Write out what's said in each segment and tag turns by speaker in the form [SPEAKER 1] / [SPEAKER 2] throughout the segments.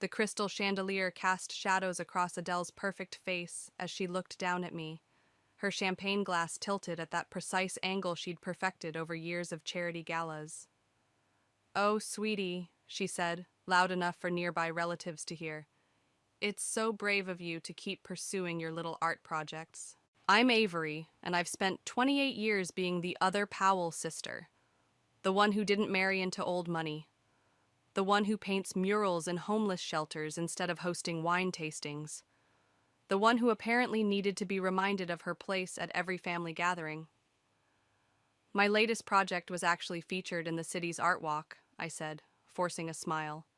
[SPEAKER 1] The crystal chandelier cast shadows across Adele's perfect face as she looked down at me, her champagne glass tilted at that precise angle she'd perfected over years of charity galas. "Oh, sweetie," she said, loud enough for nearby relatives to hear. "It's so brave of you to keep pursuing your little art projects. I'm Avery, and I've spent 28 years being the other Powell sister, the one who didn't marry into old money, the one who paints murals in homeless shelters instead of hosting wine tastings, the one who apparently needed to be reminded of her place at every family gathering." "My latest project was actually featured in the city's art walk," I said, forcing a smile.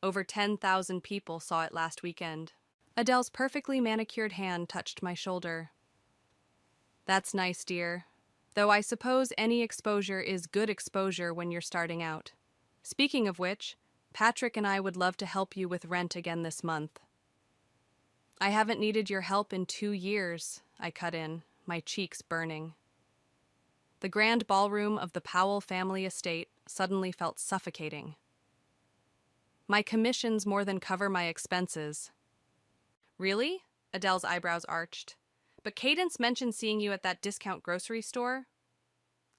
[SPEAKER 1] "Over 10,000 people saw it last weekend." Adele's perfectly manicured hand touched my shoulder. "That's nice, dear. Though I suppose any exposure is good exposure when you're starting out. Speaking of which, Patrick and I would love to help you with rent again this month." "I haven't needed your help in 2 years," I cut in, my cheeks burning. The grand ballroom of the Powell family estate suddenly felt suffocating. "My commissions more than cover my expenses." "Really?" Adele's eyebrows arched. "But Cadence mentioned seeing you at that discount grocery store."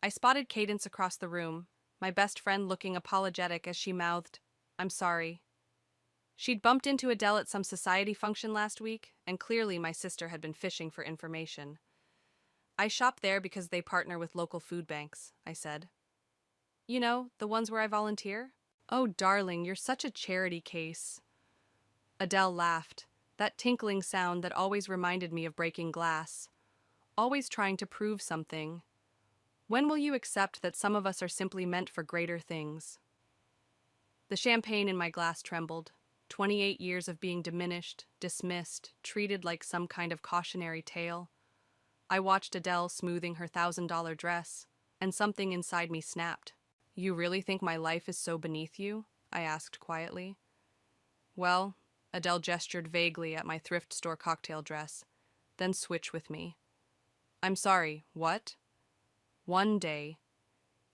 [SPEAKER 1] I spotted Cadence across the room, my best friend looking apologetic as she mouthed, "I'm sorry." She'd bumped into Adele at some society function last week, and clearly my sister had been fishing for information. "I shop there because they partner with local food banks," I said. "You know, the ones where I volunteer?" "Oh, darling, you're such a charity case." Adele laughed, that tinkling sound that always reminded me of breaking glass. Always trying to prove something. When will you accept that some of us are simply meant for greater things? The champagne in my glass trembled. 28 years of being diminished, dismissed, treated like some kind of cautionary tale. I watched Adele smoothing her $1,000 dress, and something inside me snapped. "You really think my life is so beneath you?" I asked quietly. "Well," Adele gestured vaguely at my thrift store cocktail dress, then switched with me. "I'm sorry, what?" "One day.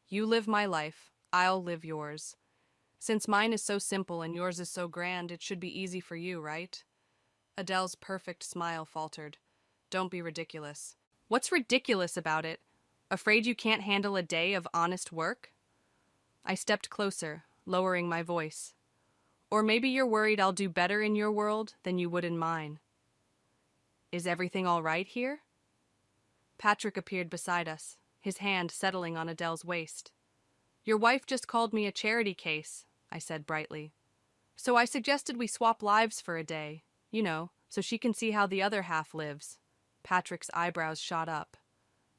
[SPEAKER 1] You live my life, I'll live yours. Since mine is so simple and yours is so grand, it should be easy for you, right?" Adele's perfect smile faltered. "Don't be ridiculous." "What's ridiculous about it? Afraid you can't handle a day of honest work?" I stepped closer, lowering my voice. "Or maybe you're worried I'll do better in your world than you would in mine." "Is everything all right here?" Patrick appeared beside us, his hand settling on Adele's waist. "Your wife just called me a charity case," I said brightly. "So I suggested we swap lives for a day, so she can see how the other half lives." Patrick's eyebrows shot up.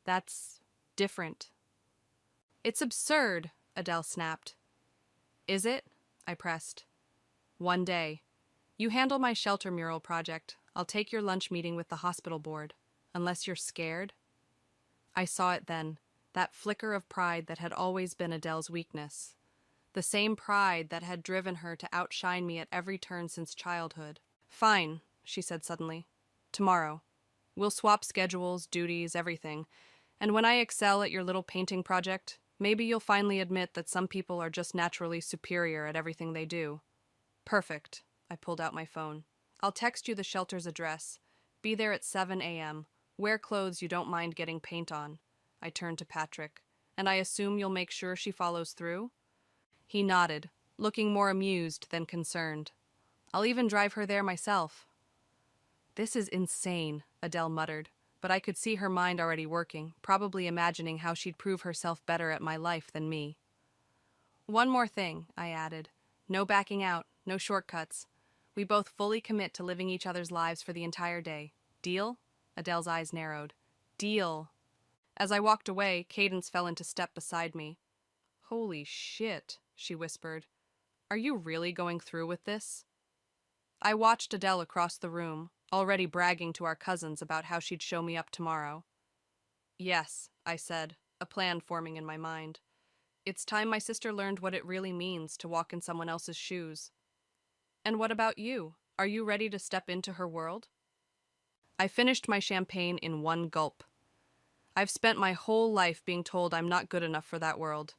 [SPEAKER 1] "That's different." "It's absurd," Adele snapped. "Is it?" I pressed. "One day. You handle my shelter mural project. I'll take your lunch meeting with the hospital board. Unless you're scared." I saw it then, that flicker of pride that had always been Adele's weakness. The same pride that had driven her to outshine me at every turn since childhood. "Fine," she said suddenly. "Tomorrow. We'll swap schedules, duties, everything. And when I excel at your little painting project, maybe you'll finally admit that some people are just naturally superior at everything they do." "Perfect." I pulled out my phone. "I'll text you the shelter's address. Be there at 7 a.m. Wear clothes you don't mind getting paint on." I turned to Patrick. "And I assume you'll make sure she follows through?" He nodded, looking more amused than concerned. "I'll even drive her there myself." "This is insane," Adele muttered, but I could see her mind already working, probably imagining how she'd prove herself better at my life than me. "One more thing," I added. "No backing out, no shortcuts. We both fully commit to living each other's lives for the entire day. Deal?" Adele's eyes narrowed. "Deal." As I walked away, Cadence fell into step beside me. "Holy shit," she whispered. "Are you really going through with this?" I watched Adele across the room, already bragging to our cousins about how she'd show me up tomorrow. "Yes," I said, a plan forming in my mind. "It's time my sister learned what it really means to walk in someone else's shoes." "And what about you? Are you ready to step into her world?" I finished my champagne in one gulp. I've spent my whole life being told I'm not good enough for that world.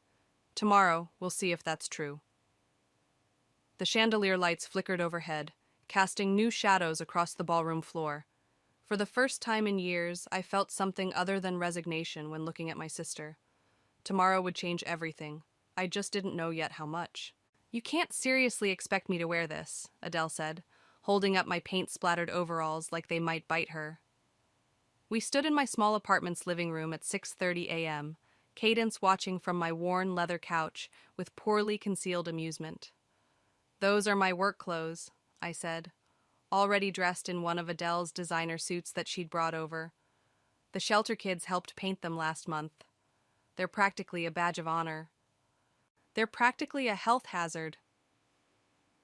[SPEAKER 1] Tomorrow, we'll see if that's true. The chandelier lights flickered overhead, casting new shadows across the ballroom floor. For the first time in years, I felt something other than resignation when looking at my sister. Tomorrow would change everything. I just didn't know yet how much. "You can't seriously expect me to wear this," Adele said, holding up my paint-splattered overalls like they might bite her. We stood in my small apartment's living room at 6:30 a.m., Cadence watching from my worn leather couch with poorly concealed amusement. "Those are my work clothes," I said, already dressed in one of Adele's designer suits that she'd brought over. "The shelter kids helped paint them last month. They're practically a badge of honor. They're practically a health hazard."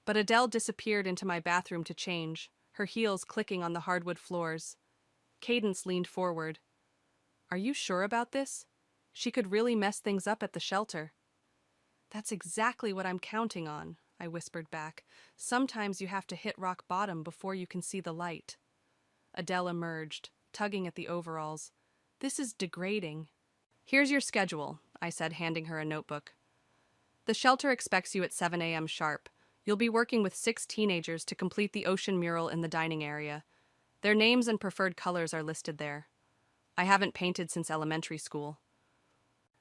[SPEAKER 1] But Adele disappeared into my bathroom to change, her heels clicking on the hardwood floors. Cadence leaned forward. "Are you sure about this? She could really mess things up at the shelter." "That's exactly what I'm counting on," I whispered back. "Sometimes you have to hit rock bottom before you can see the light." Adele emerged, tugging at the overalls. "This is degrading." "Here's your schedule," I said, handing her a notebook. "The shelter expects you at 7 a.m. sharp. You'll be working with 6 teenagers to complete the ocean mural in the dining area. Their names and preferred colors are listed there. I haven't painted since elementary school.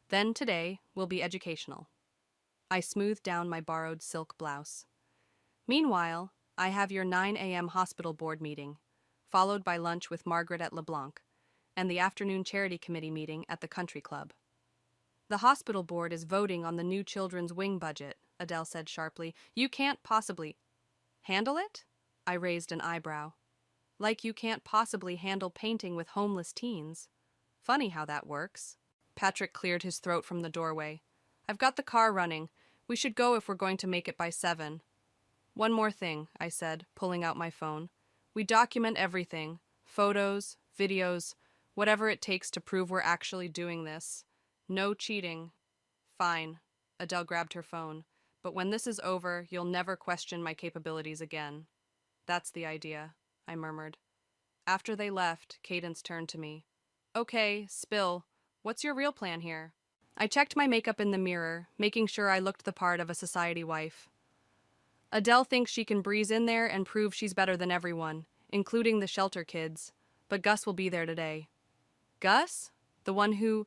[SPEAKER 1] Then today will be educational." I smoothed down my borrowed silk blouse. "Meanwhile, I have your 9 a.m. hospital board meeting, followed by lunch with Margaret at LeBlanc, and the afternoon charity committee meeting at the country club." "The hospital board is voting on the new children's wing budget," Adele said sharply. "You can't possibly—" "Handle it?" I raised an eyebrow. "Like you can't possibly handle painting with homeless teens. Funny how that works." Patrick cleared his throat from the doorway. "I've got the car running. We should go if we're going to make it by 7. "One more thing," I said, pulling out my phone. "We document everything. Photos, videos, whatever it takes to prove we're actually doing this. No cheating." "Fine." Adele grabbed her phone. "But when this is over, you'll never question my capabilities again." "That's the idea," I murmured. After they left, Cadence turned to me. "Okay, spill. What's your real plan here?" I checked my makeup in the mirror, making sure I looked the part of a society wife. "Adele thinks she can breeze in there and prove she's better than everyone, including the shelter kids. But Gus will be there today." "Gus? The one who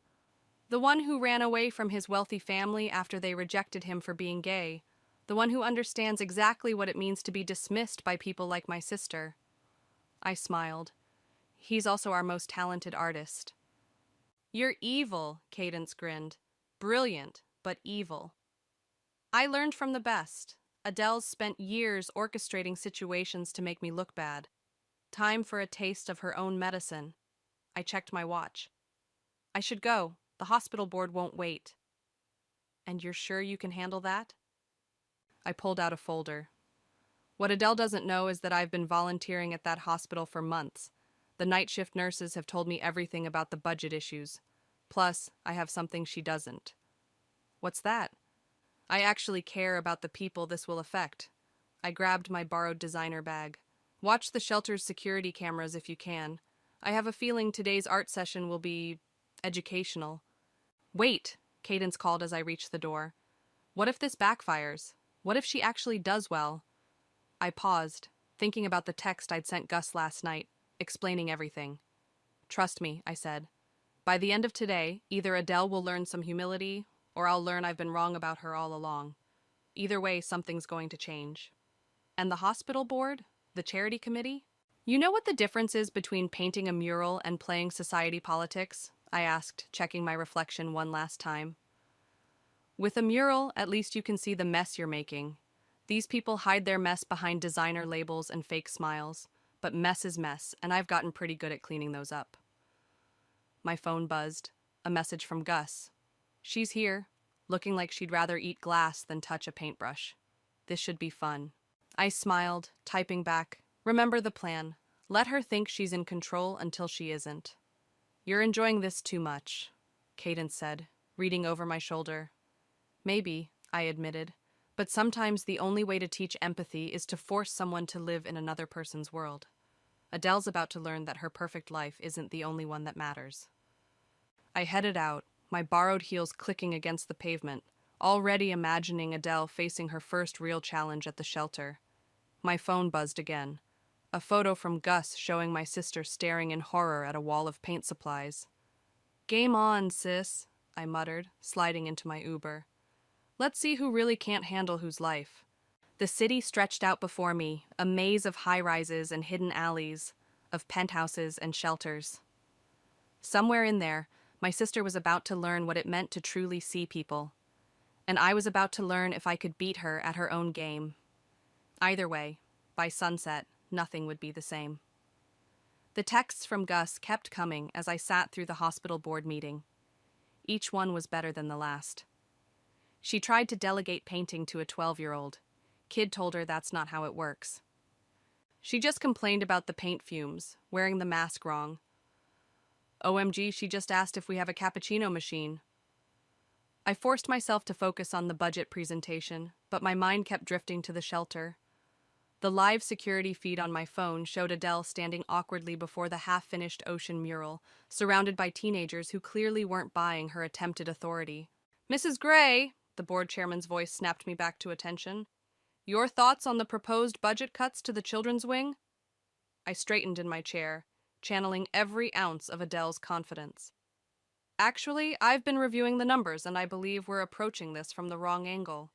[SPEAKER 1] ran away from his wealthy family after they rejected him for being gay. The one who understands exactly what it means to be dismissed by people like my sister." I smiled. "He's also our most talented artist." "You're evil," Cadence grinned. "Brilliant, but evil." "I learned from the best. Adele's spent years orchestrating situations to make me look bad. Time for a taste of her own medicine." I checked my watch. "I should go. The hospital board won't wait." "And you're sure you can handle that?" I pulled out a folder. "What Adele doesn't know is that I've been volunteering at that hospital for months. The night shift nurses have told me everything about the budget issues. Plus, I have something she doesn't." "What's that?" "I actually care about the people this will affect." I grabbed my borrowed designer bag. "Watch the shelter's security cameras if you can. I have a feeling today's art session will be educational." "Wait," Cadence called as I reached the door. "What if this backfires? What if she actually does well?" I paused, thinking about the text I'd sent Gus last night, explaining everything. "Trust me," I said. "By the end of today, either Adele will learn some humility, or I'll learn I've been wrong about her all along. Either way, something's going to change." "And the hospital board? The charity committee?" "You know what the difference is between painting a mural and playing society politics?" I asked, checking my reflection one last time. "With a mural, at least you can see the mess you're making. These people hide their mess behind designer labels and fake smiles. But mess is mess, and I've gotten pretty good at cleaning those up." My phone buzzed. A message from Gus. "She's here, looking like she'd rather eat glass than touch a paintbrush. This should be fun." I smiled, typing back, "Remember the plan. Let her think she's in control until she isn't." "You're enjoying this too much," Cadence said, reading over my shoulder. "Maybe," I admitted, "but sometimes the only way to teach empathy is to force someone to live in another person's world. Adele's about to learn that her perfect life isn't the only one that matters." I headed out, my borrowed heels clicking against the pavement, already imagining Adele facing her first real challenge at the shelter. My phone buzzed again. A photo from Gus showing my sister staring in horror at a wall of paint supplies. "Game on, sis," I muttered, sliding into my Uber. Let's see who really can't handle whose life. The city stretched out before me, a maze of high-rises and hidden alleys, of penthouses and shelters. Somewhere in there, my sister was about to learn what it meant to truly see people. And I was about to learn if I could beat her at her own game. Either way, by sunset, nothing would be the same. The texts from Gus kept coming as I sat through the hospital board meeting. Each one was better than the last. She tried to delegate painting to a 12-year-old. Kid told her that's not how it works. She just complained about the paint fumes, wearing the mask wrong. OMG, she just asked if we have a cappuccino machine. I forced myself to focus on the budget presentation, but my mind kept drifting to the shelter. The live security feed on my phone showed Adele standing awkwardly before the half-finished ocean mural, surrounded by teenagers who clearly weren't buying her attempted authority. "Mrs. Gray," the board chairman's voice snapped me back to attention. "Your thoughts on the proposed budget cuts to the children's wing?" I straightened in my chair, channeling every ounce of Adele's confidence. "Actually, I've been reviewing the numbers, and I believe we're approaching this from the wrong angle."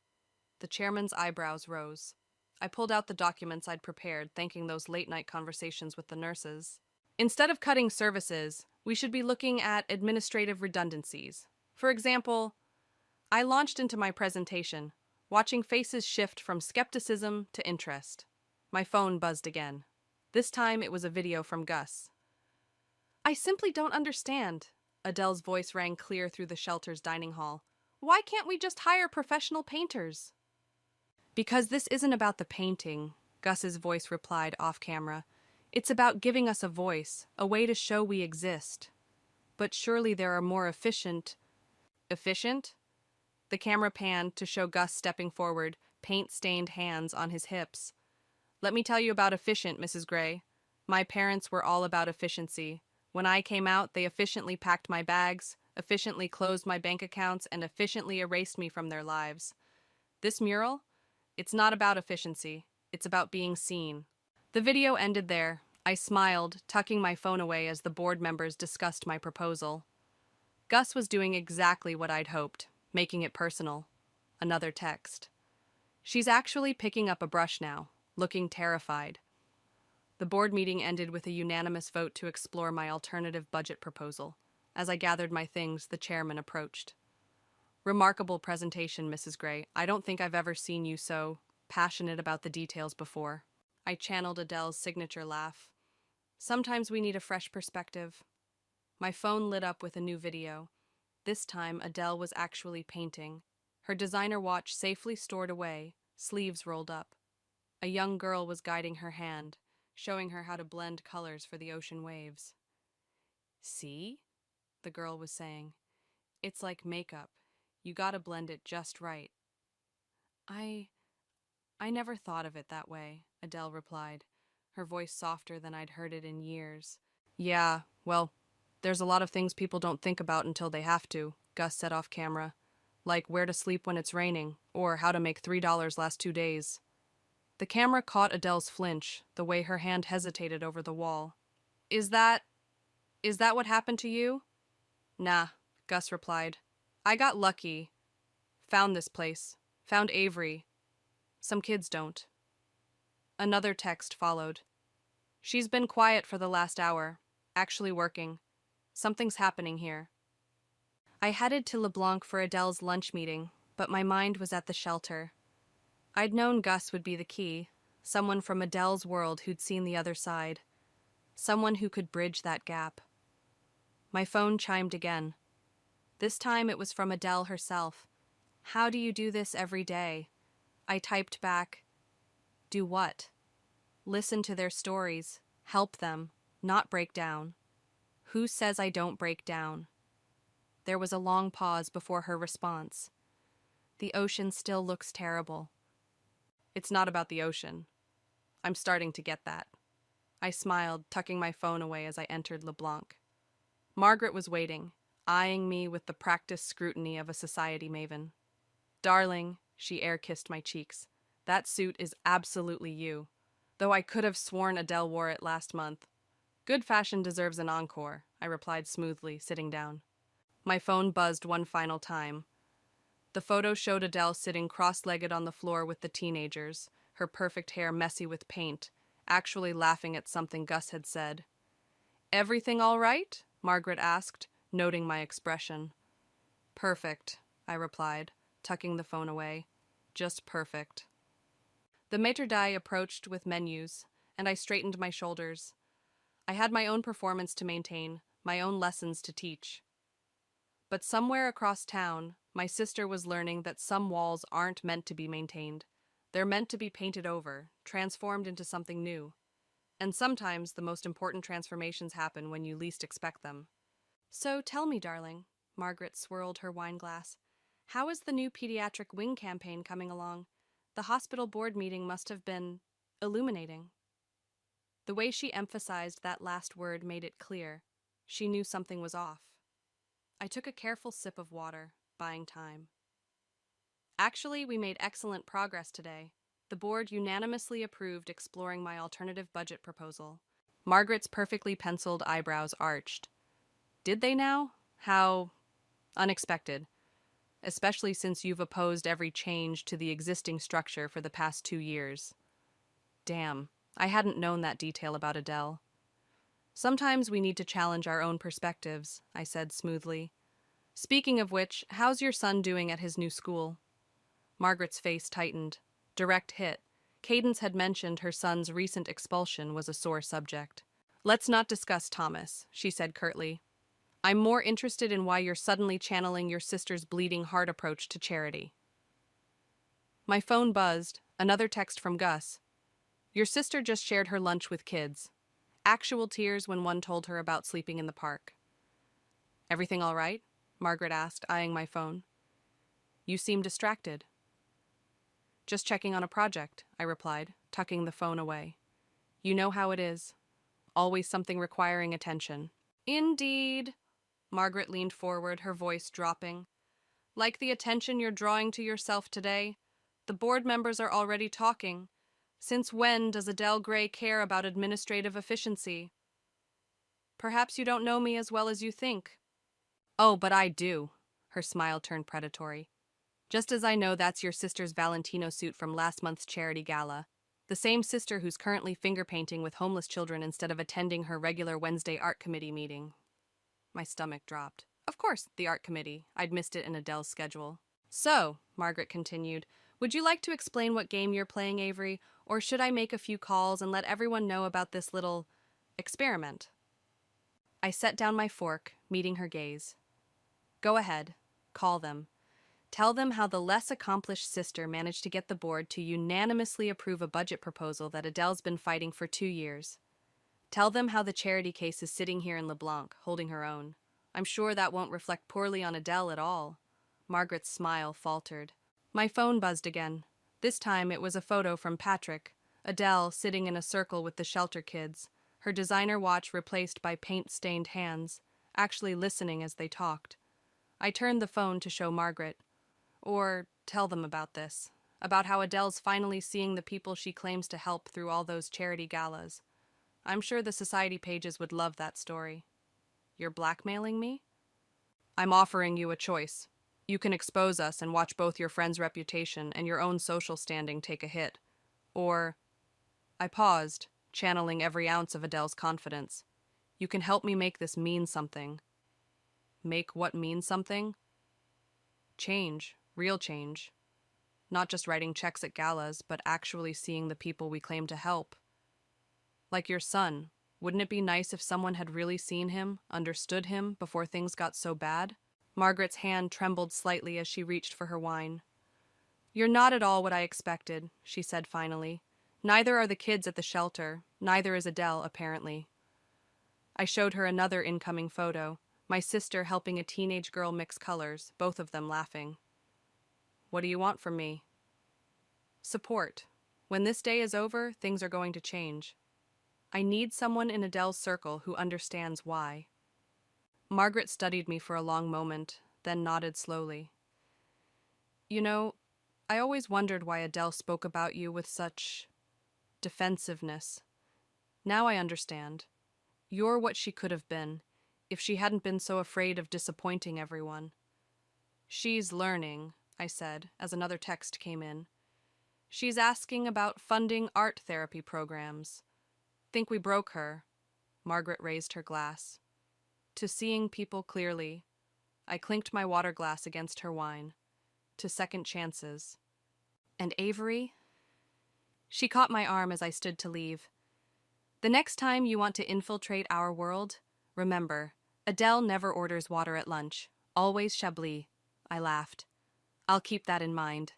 [SPEAKER 1] The chairman's eyebrows rose. I pulled out the documents I'd prepared, thanking those late-night conversations with the nurses. "Instead of cutting services, we should be looking at administrative redundancies. For example," I launched into my presentation, watching faces shift from skepticism to interest. My phone buzzed again. This time it was a video from Gus. "I simply don't understand." Adele's voice rang clear through the shelter's dining hall. "Why can't we just hire professional painters?" "Because this isn't about the painting," Gus's voice replied off camera. "It's about giving us a voice, a way to show we exist. But surely there are more efficient..." "Efficient?" The camera panned to show Gus stepping forward, paint-stained hands on his hips. "Let me tell you about efficient, Mrs. Gray. My parents were all about efficiency. When I came out, they efficiently packed my bags, efficiently closed my bank accounts, and efficiently erased me from their lives. This mural? It's not about efficiency. It's about being seen." The video ended there. I smiled, tucking my phone away as the board members discussed my proposal. Gus was doing exactly what I'd hoped, making it personal. Another text. "She's actually picking up a brush now, looking terrified." The board meeting ended with a unanimous vote to explore my alternative budget proposal. As I gathered my things, the chairman approached. "Remarkable presentation, Mrs. Gray. I don't think I've ever seen you so passionate about the details before." I channeled Adele's signature laugh. "Sometimes we need a fresh perspective." My phone lit up with a new video. This time, Adele was actually painting. Her designer watch safely stored away, sleeves rolled up. A young girl was guiding her hand, showing her how to blend colors for the ocean waves. "See?" the girl was saying. "It's like makeup. You gotta blend it just right." I never thought of it that way," Adele replied, her voice softer than I'd heard it in years. "Yeah, well, there's a lot of things people don't think about until they have to," Gus said off camera. "Like where to sleep when it's raining, or how to make $3 last 2 days. The camera caught Adele's flinch, the way her hand hesitated over the wall. Is that what happened to you?" "Nah," Gus replied. "I got lucky. Found this place. Found Avery. Some kids don't." Another text followed. "She's been quiet for the last hour. Actually working. Something's happening here." I headed to LeBlanc for Adele's lunch meeting, but my mind was at the shelter. I'd known Gus would be the key, someone from Adele's world who'd seen the other side. Someone who could bridge that gap. My phone chimed again. This time it was from Adele herself. "How do you do this every day?" I typed back, "Do what?" "Listen to their stories. Help them. Not break down." "Who says I don't break down?" There was a long pause before her response. "The ocean still looks terrible." "It's not about the ocean. I'm starting to get that." I smiled, tucking my phone away as I entered LeBlanc. Margaret was waiting, eyeing me with the practiced scrutiny of a society maven. Darling, she air-kissed my cheeks. That suit is absolutely you. Though I could have sworn Adele wore it last month. Good fashion deserves an encore, I replied smoothly, sitting down. My phone buzzed one final time. The photo showed Adele sitting cross-legged on the floor with the teenagers, her perfect hair messy with paint, actually laughing at something Gus had said. Everything all right? Margaret asked, noting my expression. Perfect, I replied, tucking the phone away. Just perfect. The maître d' approached with menus, and I straightened my shoulders. I had my own performance to maintain, my own lessons to teach. But somewhere across town, my sister was learning that some walls aren't meant to be maintained. They're meant to be painted over, transformed into something new. And sometimes the most important transformations happen when you least expect them. So tell me, darling, Margaret swirled her wine glass, how is the new pediatric wing campaign coming along? The hospital board meeting must have been illuminating. The way she emphasized that last word made it clear. She knew something was off. I took a careful sip of water, buying time. Actually, we made excellent progress today. The board unanimously approved exploring my alternative budget proposal. Margaret's perfectly penciled eyebrows arched. Did they now? How unexpected. Especially since you've opposed every change to the existing structure for the past 2 years. Damn, I hadn't known that detail about Adele. Sometimes we need to challenge our own perspectives, I said smoothly. Speaking of which, how's your son doing at his new school? Margaret's face tightened. Direct hit. Cadence had mentioned her son's recent expulsion was a sore subject. Let's not discuss Thomas, she said curtly. I'm more interested in why you're suddenly channeling your sister's bleeding heart approach to charity. My phone buzzed, another text from Gus. Your sister just shared her lunch with kids. Actual tears when one told her about sleeping in the park. Everything all right? Margaret asked, eyeing my phone. You seem distracted. Just checking on a project, I replied, tucking the phone away. You know how it is. Always something requiring attention. Indeed. Margaret leaned forward, her voice dropping. Like the attention you're drawing to yourself today, the board members are already talking. Since when does Adele Gray care about administrative efficiency? Perhaps you don't know me as well as you think. Oh, but I do. Her smile turned predatory. Just as I know that's your sister's Valentino suit from last month's charity gala. The same sister who's currently finger painting with homeless children instead of attending her regular Wednesday art committee meeting. My stomach dropped. Of course, the art committee. I'd missed it in Adele's schedule. So, Margaret continued, would you like to explain what game you're playing, Avery, or should I make a few calls and let everyone know about this little experiment? I set down my fork, meeting her gaze. Go ahead. Call them. Tell them how the less accomplished sister managed to get the board to unanimously approve a budget proposal that Adele's been fighting for 2 years. Tell them how the charity case is sitting here in LeBlanc, holding her own. I'm sure that won't reflect poorly on Adele at all. Margaret's smile faltered. My phone buzzed again. This time it was a photo from Patrick, Adele sitting in a circle with the shelter kids, her designer watch replaced by paint-stained hands, actually listening as they talked. I turned the phone to show Margaret. Or tell them about this, about how Adele's finally seeing the people she claims to help through all those charity galas. I'm sure the society pages would love that story. You're blackmailing me? I'm offering you a choice. You can expose us and watch both your friend's reputation and your own social standing take a hit. Or, I paused, channeling every ounce of Adele's confidence. You can help me make this mean something. Make what mean something? Change, real change. Not just writing checks at galas, but actually seeing the people we claim to help. Like your son, wouldn't it be nice if someone had really seen him, understood him, before things got so bad? Margaret's hand trembled slightly as she reached for her wine. You're not at all what I expected, she said finally. Neither are the kids at the shelter, neither is Adele, apparently. I showed her another incoming photo, my sister helping a teenage girl mix colors, both of them laughing. What do you want from me? Support. When this day is over, things are going to change. I need someone in Adele's circle who understands why. Margaret studied me for a long moment, then nodded slowly. You know, I always wondered why Adele spoke about you with such defensiveness. Now I understand. You're what she could have been, if she hadn't been so afraid of disappointing everyone. She's learning, I said, as another text came in. She's asking about funding art therapy programs. Think we broke her. Margaret raised her glass. To seeing people clearly. I clinked my water glass against her wine. To second chances. And Avery? She caught my arm as I stood to leave. The next time you want to infiltrate our world, remember, Adele never orders water at lunch. Always Chablis. I laughed. I'll keep that in mind.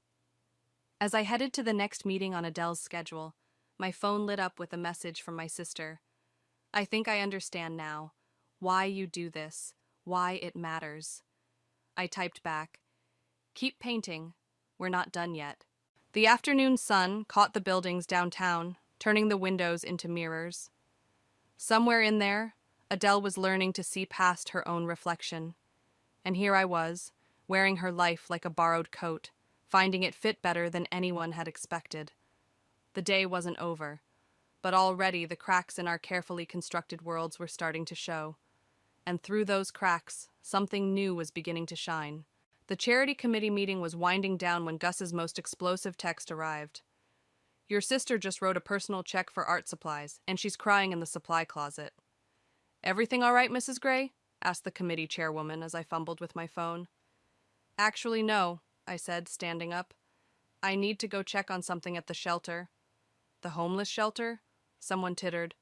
[SPEAKER 1] As I headed to the next meeting on Adele's schedule, my phone lit up with a message from my sister. I think I understand now. Why you do this. Why it matters. I typed back. Keep painting. We're not done yet. The afternoon sun caught the buildings downtown, turning the windows into mirrors. Somewhere in there, Adele was learning to see past her own reflection. And here I was, wearing her life like a borrowed coat, finding it fit better than anyone had expected. The day wasn't over, but already the cracks in our carefully constructed worlds were starting to show. And through those cracks, something new was beginning to shine. The charity committee meeting was winding down when Gus's most explosive text arrived. Your sister just wrote a personal check for art supplies, and she's crying in the supply closet. Everything all right, Mrs. Gray? Asked the committee chairwoman as I fumbled with my phone. Actually, no, I said, standing up. I need to go check on something at the shelter. The homeless shelter? Someone tittered.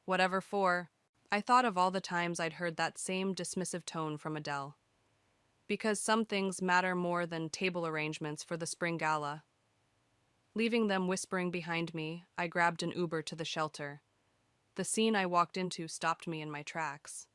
[SPEAKER 1] Whatever for. I thought of all the times I'd heard that same dismissive tone from Adele. Because some things matter more than table arrangements for the spring gala. Leaving them whispering behind me, I grabbed an Uber to the shelter. The scene I walked into stopped me in my tracks.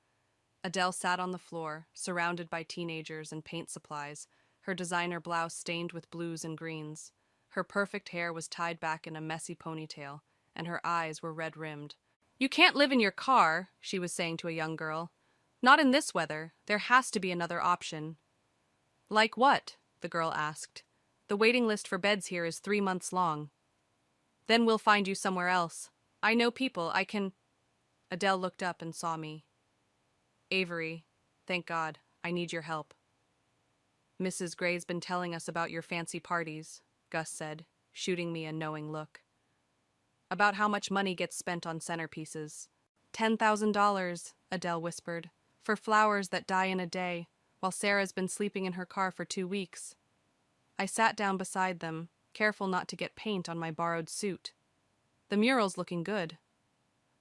[SPEAKER 1] Adele sat on the floor, surrounded by teenagers and paint supplies, her designer blouse stained with blues and greens. Her perfect hair was tied back in a messy ponytail, and her eyes were red-rimmed. You can't live in your car, she was saying to a young girl. Not in this weather. There has to be another option. Like what? The girl asked. The waiting list for beds here is 3 months long. Then we'll find you somewhere else. I know people, I can... Adele looked up and saw me. Avery, thank God, I need your help. Mrs. Gray's been telling us about your fancy parties, Gus said, shooting me a knowing look. About how much money gets spent on centerpieces. $10,000, Adele whispered, for flowers that die in a day, while Sarah's been sleeping in her car for 2 weeks. I sat down beside them, careful not to get paint on my borrowed suit. The mural's looking good.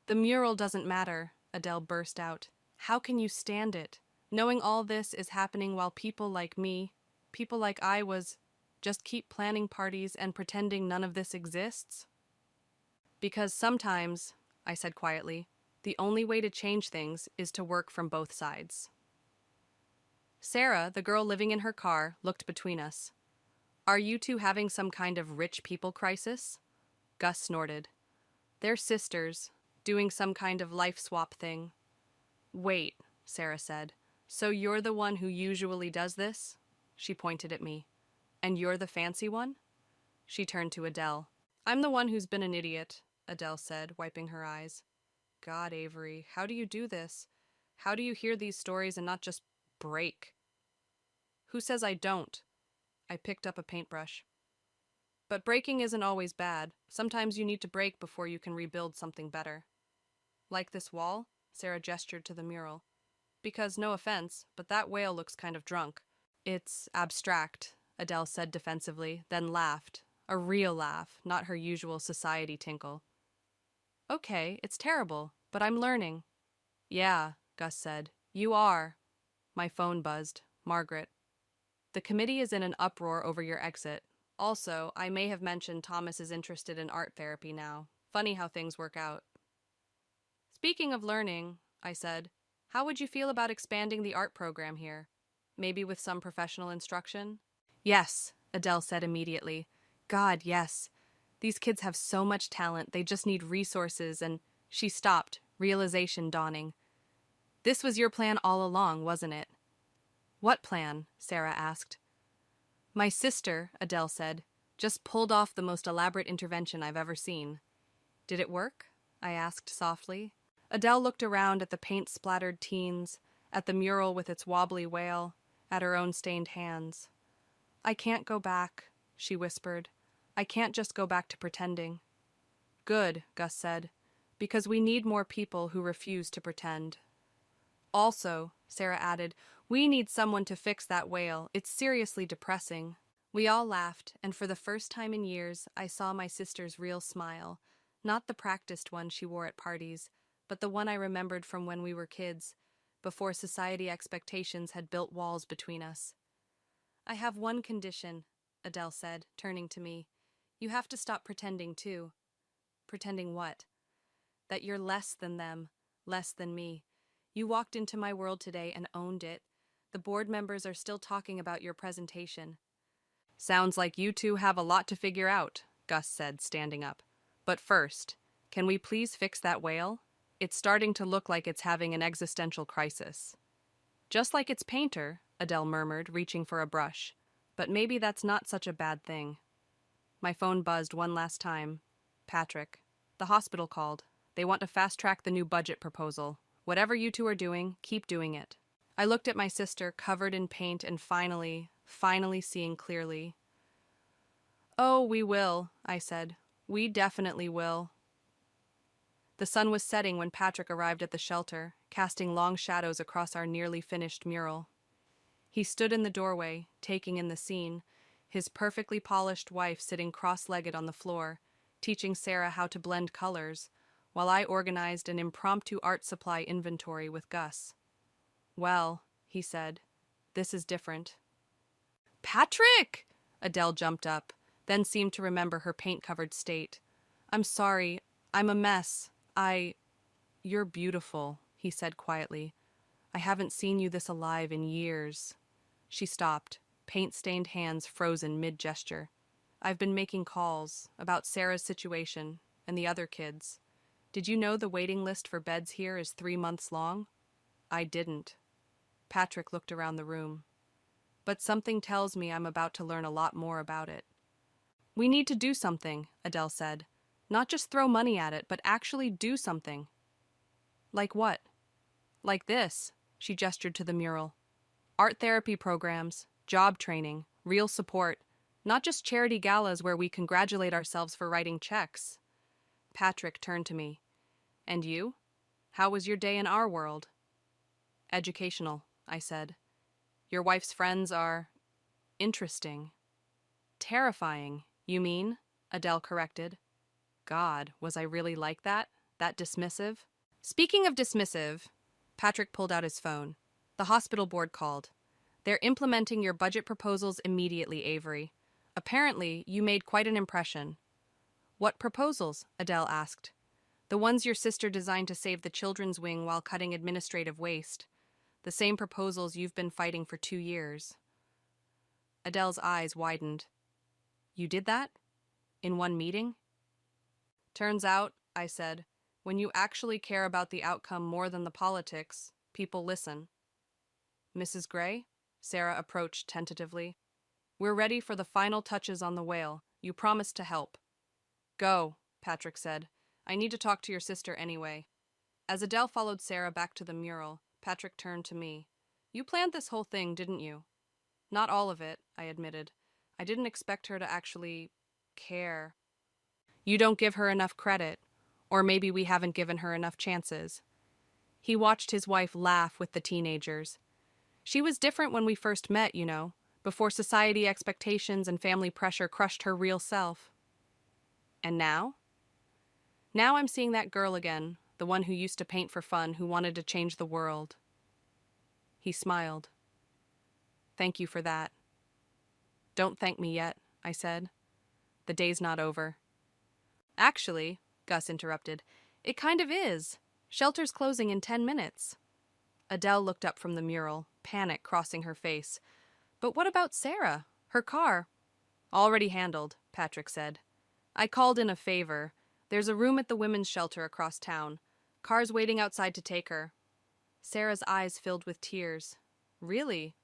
[SPEAKER 1] The mural doesn't matter, Adele burst out. How can you stand it, knowing all this is happening while people like me, people like I was, just keep planning parties and pretending none of this exists? Because sometimes, I said quietly, the only way to change things is to work from both sides. Sarah, the girl living in her car, looked between us. Are you two having some kind of rich people crisis? Gus snorted. They're sisters, doing some kind of life swap thing. Wait, Sarah said. So you're the one who usually does this? She pointed at me. And you're the fancy one? She turned to Adele. I'm the one who's been an idiot, Adele said, wiping her eyes. God, Avery, how do you do this? How do you hear these stories and not just break? Who says I don't? I picked up a paintbrush. But breaking isn't always bad. Sometimes you need to break before you can rebuild something better. Like this wall? Sarah gestured to the mural. Because, no offense, but that whale looks kind of drunk. It's abstract, Adele said defensively, then laughed. A real laugh, not her usual society tinkle. Okay, it's terrible, but I'm learning. Yeah, Gus said. You are. My phone buzzed. Margaret. The committee is in an uproar over your exit. Also, I may have mentioned Thomas is interested in art therapy now. Funny how things work out. Speaking of learning, I said, how would you feel about expanding the art program here? Maybe with some professional instruction? Yes, Adele said immediately. God, yes. These kids have so much talent, they just need resources and... She stopped, realization dawning. This was your plan all along, wasn't it? What plan? Sarah asked. My sister, Adele said. Just pulled off the most elaborate intervention I've ever seen. Did it work? I asked softly. Adele looked around at the paint-splattered teens, at the mural with its wobbly wail, at her own stained hands. I can't go back, she whispered. I can't just go back to pretending. Good, Gus said, because we need more people who refuse to pretend. Also, Sarah added, we need someone to fix that wail. It's seriously depressing. We all laughed, and for the first time in years, I saw my sister's real smile. Not the practiced one she wore at parties, but the one I remembered from when we were kids, before society expectations had built walls between us. I have one condition, Adele said, turning to me. You have to stop pretending, too. Pretending what? That you're less than them, less than me. You walked into my world today and owned it. The board members are still talking about your presentation. Sounds like you two have a lot to figure out, Gus said, standing up. But first, can we please fix that whale? It's starting to look like it's having an existential crisis. Just like its painter, Adele murmured, reaching for a brush. But maybe that's not such a bad thing. My phone buzzed one last time. Patrick. The hospital called. They want to fast-track the new budget proposal. Whatever you two are doing, keep doing it. I looked at my sister, covered in paint, and finally seeing clearly. Oh, we will, I said. We definitely will. The sun was setting when Patrick arrived at the shelter, casting long shadows across our nearly finished mural. He stood in the doorway, taking in the scene, his perfectly polished wife sitting cross-legged on the floor, teaching Sarah how to blend colors, while I organized an impromptu art supply inventory with Gus. Well, he said, this is different. Patrick! Adele jumped up, then seemed to remember her paint-covered state. I'm sorry, I'm a mess. You're beautiful, he said quietly. I haven't seen you this alive in years. She stopped, paint-stained hands frozen mid-gesture. I've been making calls about Sarah's situation and the other kids. Did you know the waiting list for beds here is 3 months long? I didn't. Patrick looked around the room. But something tells me I'm about to learn a lot more about it. We need to do something, Adele said. Not just throw money at it, but actually do something. Like what? Like this, she gestured to the mural. Art therapy programs, job training, real support, not just charity galas where we congratulate ourselves for writing checks. Patrick turned to me. And you? How was your day in our world? Educational, I said. Your wife's friends are interesting. Terrifying, you mean? Adele corrected. God, was I really like that? That dismissive? Speaking of dismissive, Patrick pulled out his phone. The hospital board called. They're implementing your budget proposals immediately, Avery. Apparently, you made quite an impression. What proposals? Adele asked. The ones your sister designed to save the children's wing while cutting administrative waste. The same proposals you've been fighting for 2 years. Adele's eyes widened. You did that? In one meeting? Turns out, I said, when you actually care about the outcome more than the politics, people listen. Mrs. Gray? Sarah approached tentatively. We're ready for the final touches on the whale. You promised to help. Go, Patrick said. I need to talk to your sister anyway. As Adele followed Sarah back to the mural, Patrick turned to me. You planned this whole thing, didn't you? Not all of it, I admitted. I didn't expect her to actually care. You don't give her enough credit, or maybe we haven't given her enough chances. He watched his wife laugh with the teenagers. She was different when we first met, you know, before society expectations and family pressure crushed her real self. And now? Now I'm seeing that girl again, the one who used to paint for fun, who wanted to change the world. He smiled. Thank you for that. Don't thank me yet, I said. The day's not over. Actually, Gus interrupted, it kind of is. Shelter's closing in 10 minutes. Adele looked up from the mural, panic crossing her face. But what about Sarah? Her car? Already handled, Patrick said. I called in a favor. There's a room at the women's shelter across town. Cars waiting outside to take her. Sarah's eyes filled with tears. Really?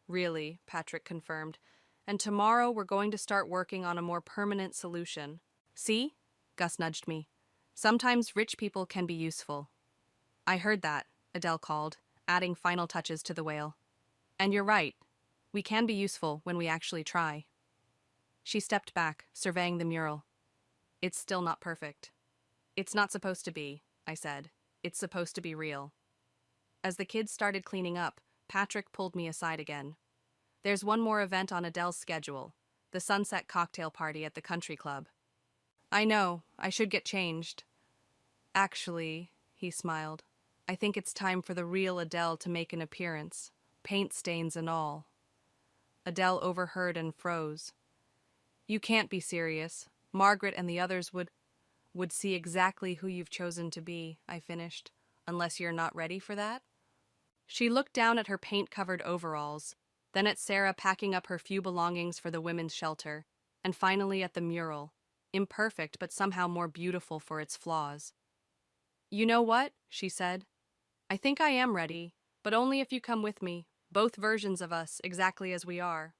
[SPEAKER 1] Really, Patrick confirmed. and tomorrow we're going to start working on a more permanent solution. See? Gus nudged me. Sometimes rich people can be useful. I heard that, Adele called, adding final touches to the wail. And you're right. We can be useful when we actually try. She stepped back, surveying the mural. It's still not perfect. It's not supposed to be, I said. It's supposed to be real. As the kids started cleaning up, Patrick pulled me aside again. There's one more event on Adele's schedule, the sunset cocktail party at the country club. I know, I should get changed. Actually, he smiled, I think it's time for the real Adele to make an appearance, paint stains and all. Adele overheard and froze. You can't be serious. Margaret and the others would see exactly who you've chosen to be, I finished, unless you're not ready for that. She looked down at her paint-covered overalls, then at Sarah packing up her few belongings for the women's shelter, and finally at the mural, imperfect but somehow more beautiful for its flaws. You know what? She said. I think I am ready, but only if you come with me, both versions of us, exactly as we are.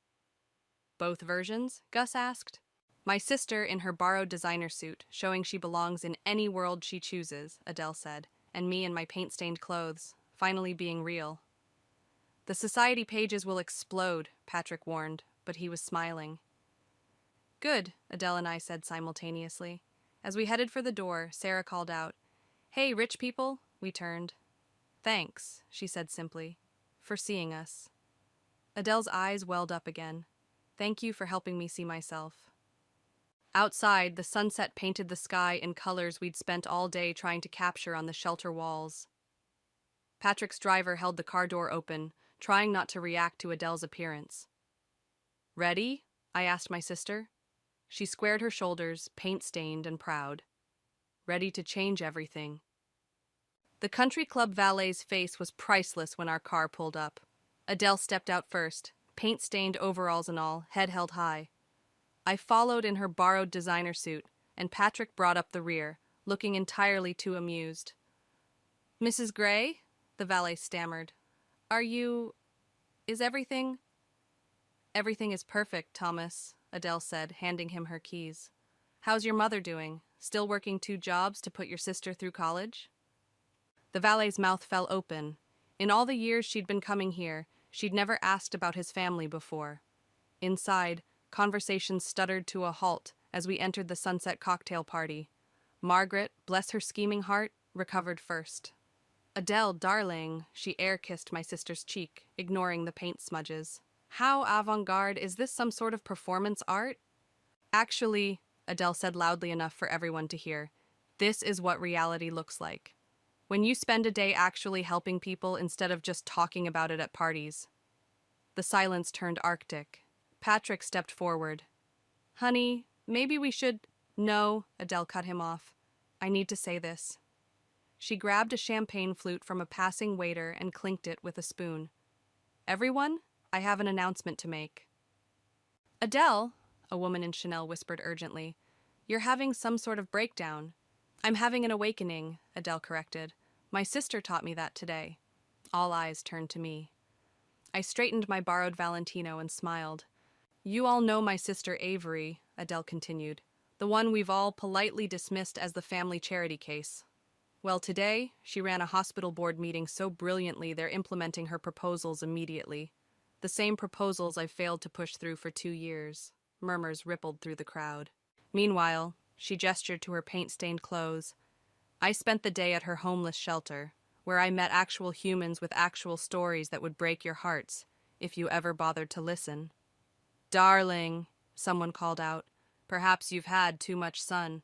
[SPEAKER 1] Both versions? Gus asked. My sister in her borrowed designer suit, showing she belongs in any world she chooses, Adele said, and me in my paint-stained clothes, finally being real. The society pages will explode, Patrick warned, but he was smiling. Good, Adele and I said simultaneously. As we headed for the door, Sarah called out, Hey, rich people, we turned. Thanks, she said simply, for seeing us. Adele's eyes welled up again. Thank you for helping me see myself. Outside, the sunset painted the sky in colors we'd spent all day trying to capture on the shelter walls. Patrick's driver held the car door open, trying not to react to Adele's appearance. Ready? I asked my sister. She squared her shoulders, paint-stained and proud. Ready to change everything. The country club valet's face was priceless when our car pulled up. Adele stepped out first, paint-stained overalls and all, head held high. I followed in her borrowed designer suit, and Patrick brought up the rear, looking entirely too amused. Mrs. Gray? The valet stammered. Is everything? Everything is perfect, Thomas, Adele said, handing him her keys. How's your mother doing? Still working 2 jobs to put your sister through college? The valet's mouth fell open. In all the years she'd been coming here, she'd never asked about his family before. Inside, conversation stuttered to a halt as we entered the sunset cocktail party. Margaret, bless her scheming heart, recovered first. Adele, darling, she air-kissed my sister's cheek, ignoring the paint smudges. How avant-garde, is this some sort of performance art? Actually, Adele said loudly enough for everyone to hear, this is what reality looks like. When you spend a day actually helping people instead of just talking about it at parties. The silence turned arctic. Patrick stepped forward. Honey, maybe we should... No, Adele cut him off. I need to say this. She grabbed a champagne flute from a passing waiter and clinked it with a spoon. Everyone, I have an announcement to make. Adele, a woman in Chanel whispered urgently, you're having some sort of breakdown. I'm having an awakening, Adele corrected. My sister taught me that today. All eyes turned to me. I straightened my borrowed Valentino and smiled. You all know my sister Avery, Adele continued, the one we've all politely dismissed as the family charity case. Well, today, she ran a hospital board meeting so brilliantly they're implementing her proposals immediately. The same proposals I've failed to push through for 2 years. Murmurs rippled through the crowd. Meanwhile, she gestured to her paint-stained clothes. I spent the day at her homeless shelter, where I met actual humans with actual stories that would break your hearts, if you ever bothered to listen. Darling, someone called out, perhaps you've had too much sun.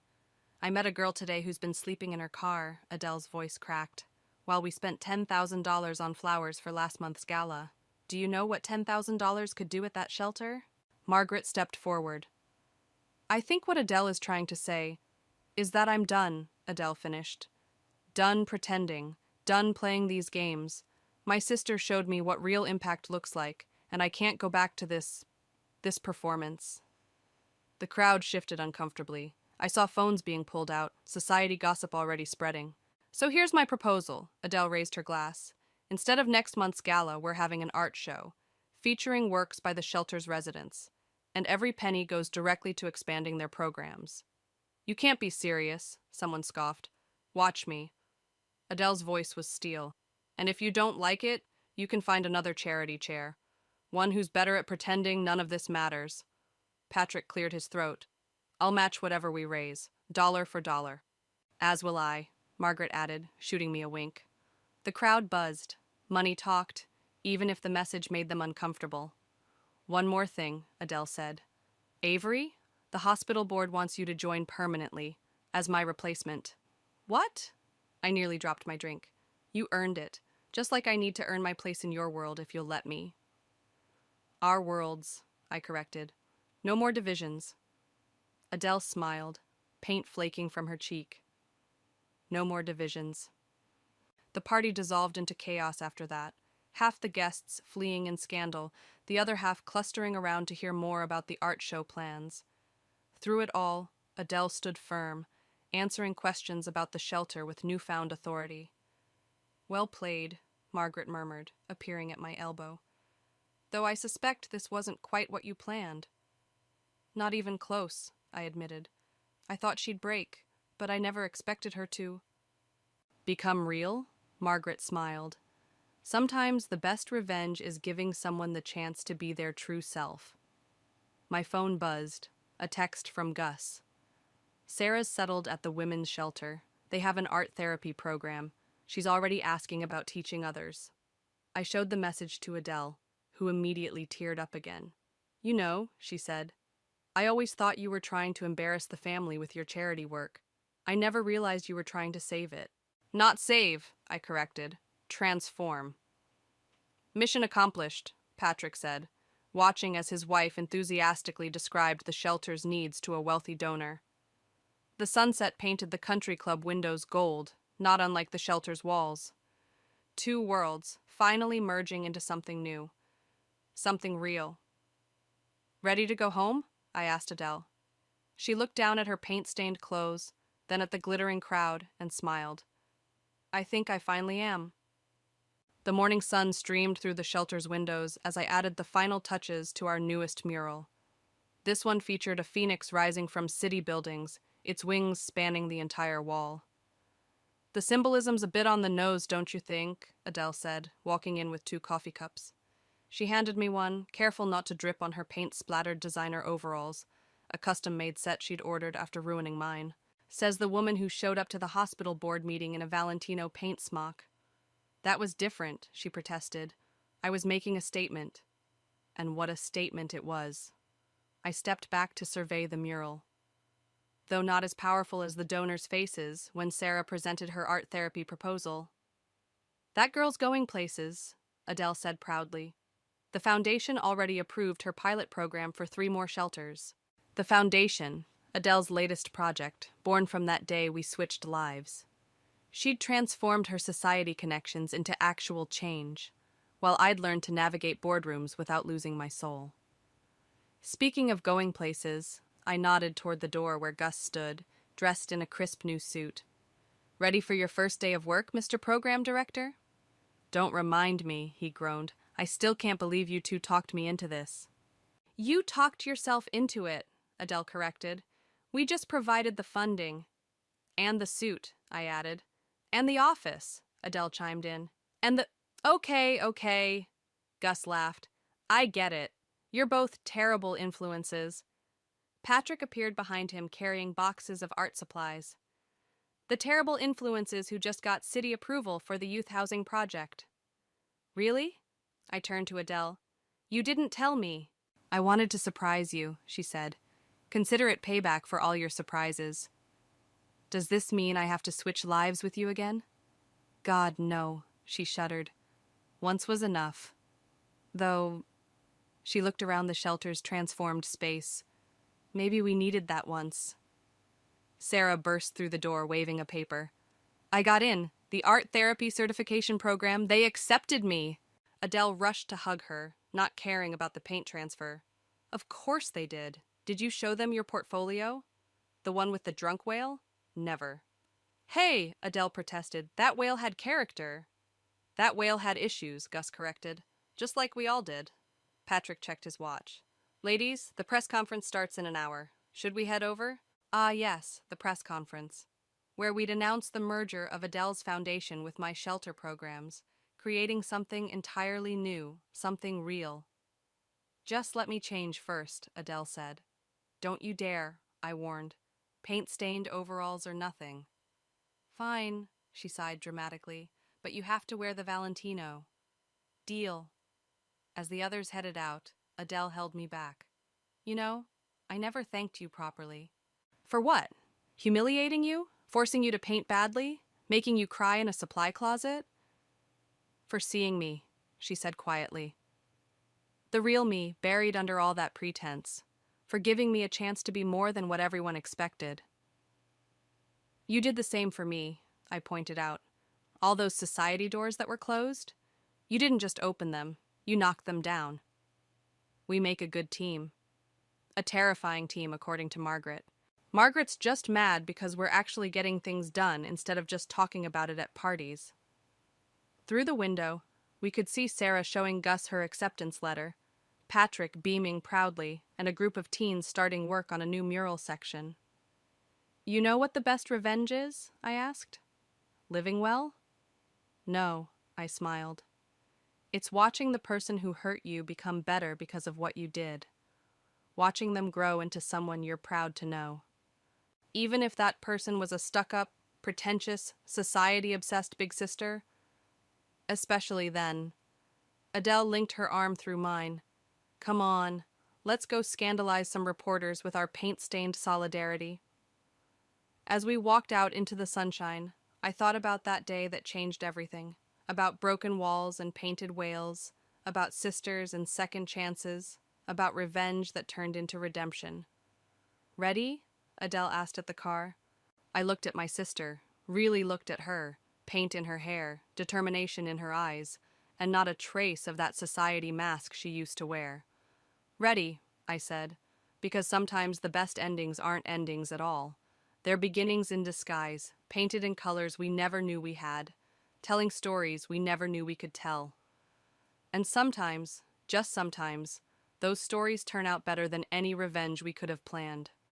[SPEAKER 1] I met a girl today who's been sleeping in her car, Adele's voice cracked, while we spent $10,000 on flowers for last month's gala. Do you know what $10,000 could do at that shelter? Margaret stepped forward. I think what Adele is trying to say is that I'm done, Adele finished. Done pretending, done playing these games. My sister showed me what real impact looks like, and I can't go back to this performance. The crowd shifted uncomfortably. I saw phones being pulled out, society gossip already spreading. So here's my proposal, Adele raised her glass. Instead of next month's gala, we're having an art show, featuring works by the shelter's residents. and every penny goes directly to expanding their programs. You can't be serious, someone scoffed. Watch me. Adele's voice was steel. And if you don't like it, you can find another charity chair. One who's better at pretending none of this matters. Patrick cleared his throat. I'll match whatever we raise, dollar for dollar. As will I, Margaret added, shooting me a wink. The crowd buzzed. Money talked, even if the message made them uncomfortable. One more thing, Adele said. Avery, the hospital board wants you to join permanently, as my replacement. What? I nearly dropped my drink. You earned it, just like I need to earn my place in your world if you'll let me. Our worlds, I corrected. No more divisions. Adele smiled, paint flaking from her cheek. No more divisions. The party dissolved into chaos after that, half the guests fleeing in scandal, the other half clustering around to hear more about the art show plans. Through it all, Adele stood firm, answering questions about the shelter with newfound authority. Well played, Margaret murmured, appearing at my elbow. Though I suspect this wasn't quite what you planned. Not even close, I admitted. I thought she'd break, but I never expected her to. Become real? Margaret smiled. Sometimes the best revenge is giving someone the chance to be their true self. My phone buzzed, a text from Gus. Sarah's settled at the women's shelter. They have an art therapy program. She's already asking about teaching others. I showed the message to Adele, who immediately teared up again. You know, she said, I always thought you were trying to embarrass the family with your charity work. I never realized you were trying to save it. Not save, I corrected. Transform. Mission accomplished, Patrick said, watching as his wife enthusiastically described the shelter's needs to a wealthy donor. The sunset painted the country club windows gold, not unlike the shelter's walls. Two worlds, finally merging into something new. Something real. Ready to go home? I asked Adele. She looked down at her paint-stained clothes, then at the glittering crowd, and smiled. I think I finally am. The morning sun streamed through the shelter's windows as I added the final touches to our newest mural. This one featured a phoenix rising from city buildings, its wings spanning the entire wall. The symbolism's a bit on the nose, don't you think? Adele said, walking in with 2 coffee cups. She handed me one, careful not to drip on her paint-splattered designer overalls, a custom-made set she'd ordered after ruining mine. Says the woman who showed up to the hospital board meeting in a Valentino paint smock. That was different, she protested. I was making a statement. And what a statement it was. I stepped back to survey the mural. Though not as powerful as the donors' faces when Sarah presented her art therapy proposal. That girl's going places, Adele said proudly. The foundation already approved her pilot program for 3 more shelters. The foundation, Adele's latest project, born from that day we switched lives. She'd transformed her society connections into actual change, while I'd learned to navigate boardrooms without losing my soul. Speaking of going places, I nodded toward the door where Gus stood, dressed in a crisp new suit. Ready for your first day of work, Mr. Program Director? Don't remind me, he groaned. I still can't believe you 2 talked me into this. You talked yourself into it, Adele corrected. We just provided the funding. And the suit, I added. And the office, Adele chimed in. And the... Okay, Gus laughed. I get it. You're both terrible influences. Patrick appeared behind him carrying boxes of art supplies. The terrible influences who just got city approval for the youth housing project. Really? I turned to Adele. You didn't tell me. I wanted to surprise you, she said. Consider it payback for all your surprises. Does this mean I have to switch lives with you again? God, no, she shuddered. Once was enough. Though, she looked around the shelter's transformed space. Maybe we needed that once. Sarah burst through the door, waving a paper. I got in. The art therapy certification program, they accepted me. Adele rushed to hug her, not caring about the paint transfer. Of course they did. Did you show them your portfolio? The one with the drunk whale? Never. Hey, Adele protested. That whale had character. That whale had issues, Gus corrected. Just like we all did. Patrick checked his watch. Ladies, the press conference starts in an hour. Should we head over? Ah, yes, the press conference, where we'd announce the merger of Adele's foundation with my shelter programs, creating something entirely new, something real. Just let me change first, Adele said. Don't you dare, I warned. Paint-stained overalls or nothing. Fine, she sighed dramatically, but you have to wear the Valentino. Deal. As the others headed out, Adele held me back. You know, I never thanked you properly. For what? Humiliating you? Forcing you to paint badly? Making you cry in a supply closet? For seeing me, she said quietly. The real me, buried under all that pretense. For giving me a chance to be more than what everyone expected. You did the same for me, I pointed out. All those society doors that were closed? You didn't just open them, you knocked them down. We make a good team. A terrifying team, according to Margaret. Margaret's just mad because we're actually getting things done instead of just talking about it at parties. Through the window, we could see Sarah showing Gus her acceptance letter, Patrick beaming proudly, and a group of teens starting work on a new mural section. You know what the best revenge is? I asked. Living well? No, I smiled. It's watching the person who hurt you become better because of what you did. Watching them grow into someone you're proud to know. Even if that person was a stuck-up, pretentious, society-obsessed big sister. Especially then. Adele linked her arm through mine. Come on, let's go scandalize some reporters with our paint-stained solidarity. As we walked out into the sunshine, I thought about that day that changed everything. About broken walls and painted whales, about sisters and second chances, about revenge that turned into redemption. Ready? Adele asked at the car. I looked at my sister, really looked at her, paint in her hair, determination in her eyes, and not a trace of that society mask she used to wear. Ready, I said, because sometimes the best endings aren't endings at all. They're beginnings in disguise, painted in colors we never knew we had, telling stories we never knew we could tell. And sometimes, just sometimes, those stories turn out better than any revenge we could have planned.